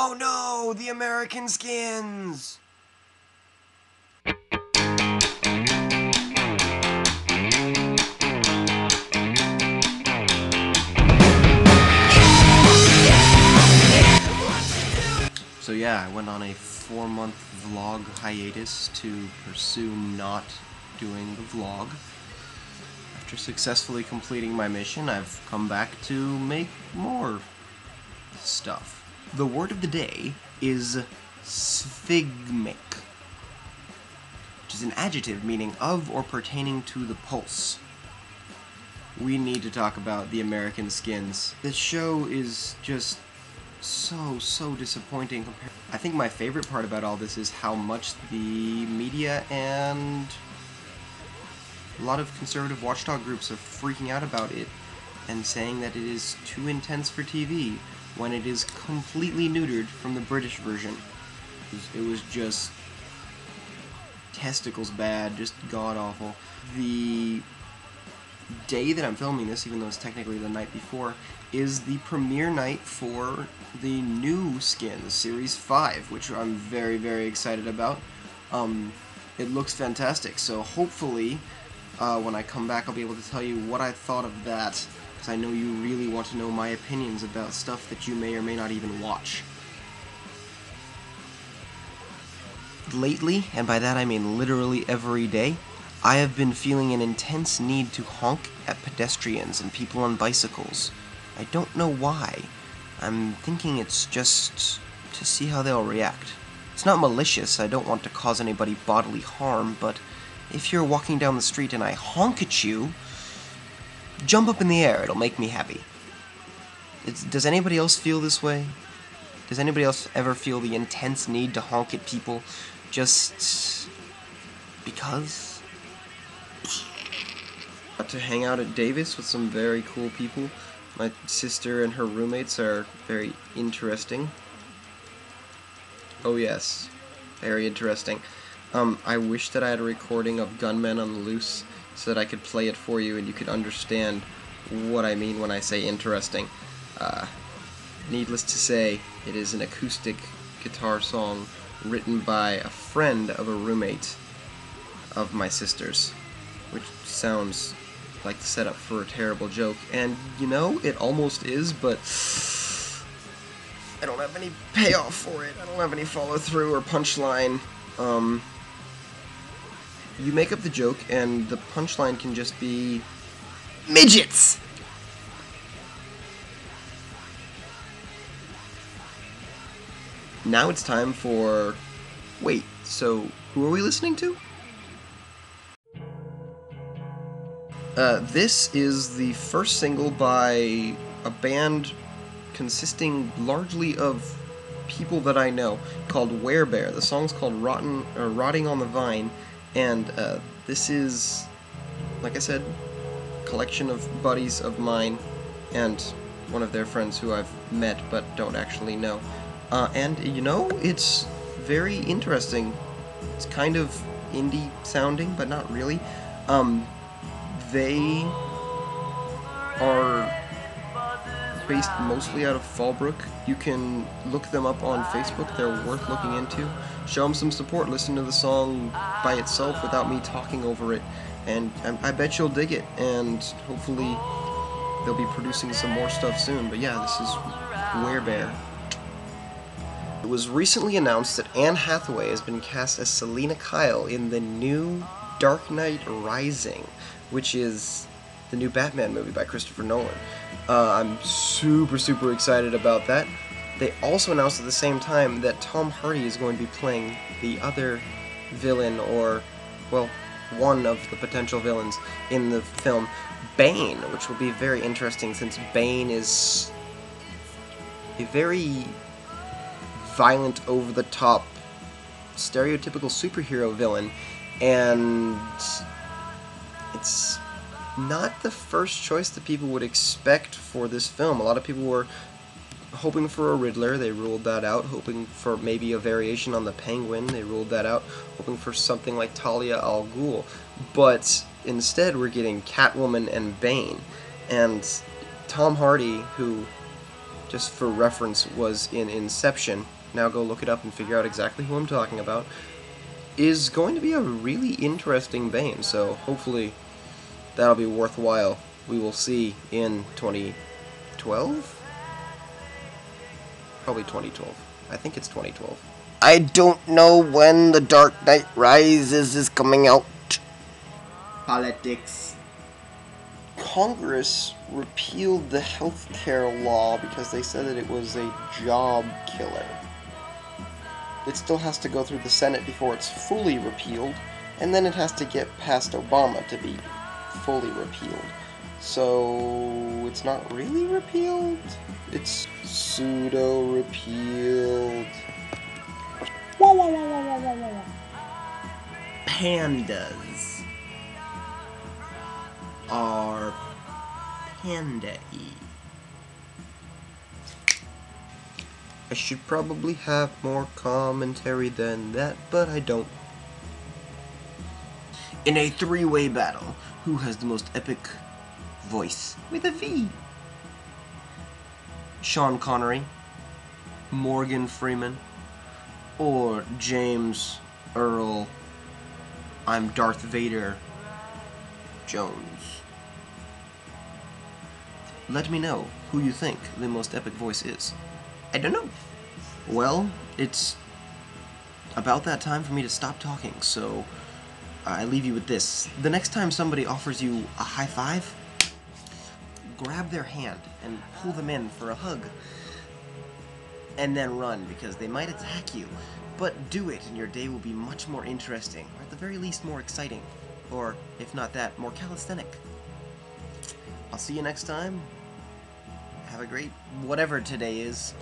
Oh no, the American skins! So yeah, I went on a 4-month vlog hiatus to pursue not doing the vlog. After successfully completing my mission, I've come back to make more stuff. The word of the day is sphygmic, which is an adjective meaning of or pertaining to the pulse. We need to talk about the American skins. This show is just so disappointing. I think my favorite part about all this is how much the media and a lot of conservative watchdog groups are freaking out about it and saying that it is too intense for TV when it is completely neutered from the British version. It was just testicles bad, just god-awful. The day that I'm filming this, even though it's technically the night before, is the premiere night for the new skins, Series 5, which I'm very excited about. It looks fantastic, so hopefully when I come back I'll be able to tell you what I thought of that, because I know you really want to know my opinions about stuff that you may or may not even watch. Lately, and by that I mean literally every day, I have been feeling an intense need to honk at pedestrians and people on bicycles. I don't know why. I'm thinking it's just to see how they'll react. It's not malicious, I don't want to cause anybody bodily harm, but if you're walking down the street and I honk at you, jump up in the air, it'll make me happy. Does anybody else feel this way? Does anybody else ever feel the intense need to honk at people just because? Got to hang out at Davis with some very cool people. My sister and her roommates are very interesting. Oh yes, very interesting. I wish that I had a recording of Gunmen on the Loose so that I could play it for you and you could understand what I mean when I say interesting. Needless to say, it is an acoustic guitar song written by a friend of a roommate of my sister's, which sounds like the setup for a terrible joke, and you know, it almost is, but I don't have any payoff for it. I don't have any follow-through or punchline. You make up the joke, and the punchline can just be midgets! Now it's time for... Wait, so who are we listening to? This is the first single by a band consisting largely of people that I know, called Werebear. The song's called Rotting on the Vine, and this is, like I said, a collection of buddies of mine and one of their friends who I've met but don't actually know. And, you know, it's very interesting. It's kind of indie sounding, but not really. They are based mostly out of Fallbrook. You can look them up on Facebook. They're worth looking into. Show them some support. Listen to the song by itself without me talking over it. And I bet you'll dig it. And hopefully they'll be producing some more stuff soon. But yeah, this is Werebear. It was recently announced that Anne Hathaway has been cast as Selina Kyle in the new Dark Knight Rising, which is the new Batman movie by Christopher Nolan. I'm super excited about that. They also announced at the same time that Tom Hardy is going to be playing the other villain, or, well, one of the potential villains in the film, Bane, which will be very interesting since Bane is a very violent, over-the-top, stereotypical superhero villain, and it's not the first choice that people would expect for this film. A lot of people were hoping for a Riddler, they ruled that out. Hoping for maybe a variation on the Penguin, they ruled that out. Hoping for something like Talia al Ghul, but instead we're getting Catwoman and Bane. And Tom Hardy, who, just for reference, was in Inception, now go look it up and figure out exactly who I'm talking about, is going to be a really interesting vein, so hopefully that'll be worthwhile. We will see in 2012? Probably 2012. I think it's 2012. I don't know when The Dark Knight Rises is coming out. Politics. Congress repealed the healthcare law because they said that it was a job killer. It still has to go through the Senate before it's fully repealed, and then it has to get past Obama to be fully repealed. So it's not really repealed? It's pseudo-repealed. Pandas are panda-y. I should probably have more commentary than that, but I don't. In a three-way battle, who has the most epic voice? With a V. Sean Connery, Morgan Freeman, or James Earl, I'm Darth Vader, Jones. Let me know who you think the most epic voice is. I don't know. Well, it's about that time for me to stop talking, so I leave you with this. The next time somebody offers you a high five, grab their hand and pull them in for a hug. And then run, because they might attack you. But do it, and your day will be much more interesting, or at the very least more exciting. Or, if not that, more calisthenic. I'll see you next time. Have a great whatever today is.